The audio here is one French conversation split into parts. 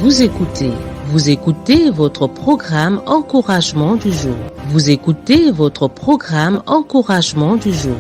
Vous écoutez votre programme Encouragement du jour. Vous écoutez votre programme Encouragement du jour.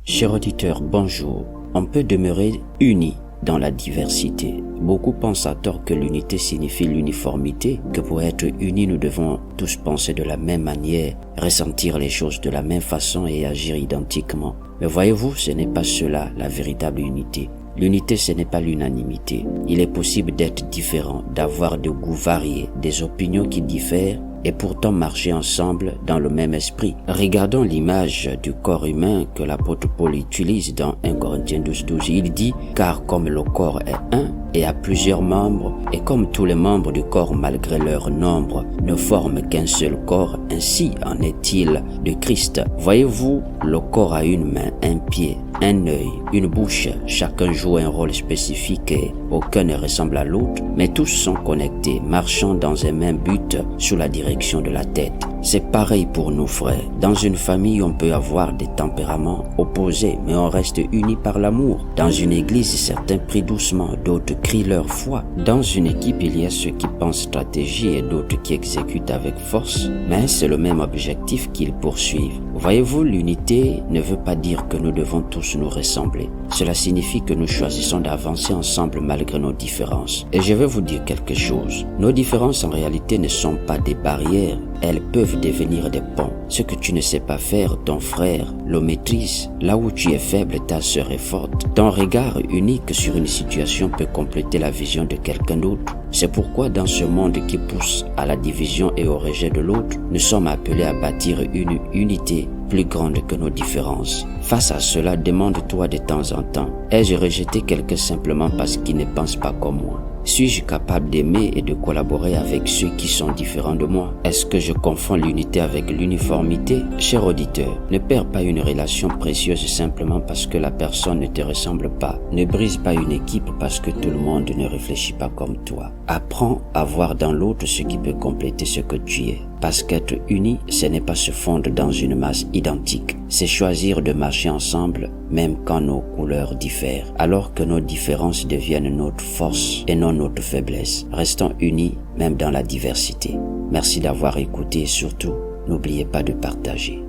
Chers auditeurs, bonjour. On peut demeurer unis dans la diversité. Beaucoup pensent à tort que l'unité signifie l'uniformité, que pour être unis, nous devons tous penser de la même manière, ressentir les choses de la même façon et agir identiquement. Mais voyez-vous, ce n'est pas cela la véritable unité. L'unité, ce n'est pas l'unanimité. Il est possible d'être différent, d'avoir des goûts variés, des opinions qui diffèrent et pourtant marcher ensemble dans le même esprit. Regardons l'image du corps humain que l'apôtre Paul utilise dans 1 Corinthiens 12. Il dit « Car comme le corps est un et a plusieurs membres, et comme tous les membres du corps malgré leur nombre ne forment qu'un seul corps, ainsi en est-il de Christ. Voyez-vous, le corps a une main, un pied, un œil, une bouche, chacun joue un rôle spécifique et aucun ne ressemble à l'autre, mais tous sont connectés, marchant dans un même but sous la direction de la tête. C'est pareil pour nous frères. Dans une famille, on peut avoir des tempéraments opposés, mais on reste unis par l'amour. Dans une église, certains prient doucement, d'autres crient leur foi. Dans une équipe, il y a ceux qui pensent stratégie et d'autres qui exécutent avec force, mais c'est le même objectif qu'ils poursuivent. Voyez-vous, l'unité ne veut pas dire que nous devons tous nous ressembler. Cela signifie que nous choisissons d'avancer ensemble malgré nos différences. Et je vais vous dire quelque chose. Nos différences en réalité ne sont pas des barrières, elles peuvent devenir des ponts. Ce que tu ne sais pas faire, ton frère le maîtrise. Là où tu es faible, ta sœur est forte. Ton regard unique sur une situation peut compléter la vision de quelqu'un d'autre. C'est pourquoi dans ce monde qui pousse à la division et au rejet de l'autre, nous sommes appelés à bâtir une unité plus grande que nos différences. Face à cela, demande-toi de temps en temps, ai-je rejeté quelqu'un simplement parce qu'il ne pense pas comme moi? Suis-je capable d'aimer et de collaborer avec ceux qui sont différents de moi? Est-ce que je confonds l'unité avec l'uniformité? Cher auditeur, ne perds pas une relation précieuse simplement parce que la personne ne te ressemble pas. Ne brise pas une équipe parce que tout le monde ne réfléchit pas comme toi. Apprends à voir dans l'autre ce qui peut compléter ce que tu es. Parce qu'être uni, ce n'est pas se fondre dans une masse identique. C'est choisir de marcher ensemble, même quand nos couleurs diffèrent. Alors que nos différences deviennent notre force et non notre faiblesse. Restons unis, même dans la diversité. Merci d'avoir écouté et surtout, n'oubliez pas de partager.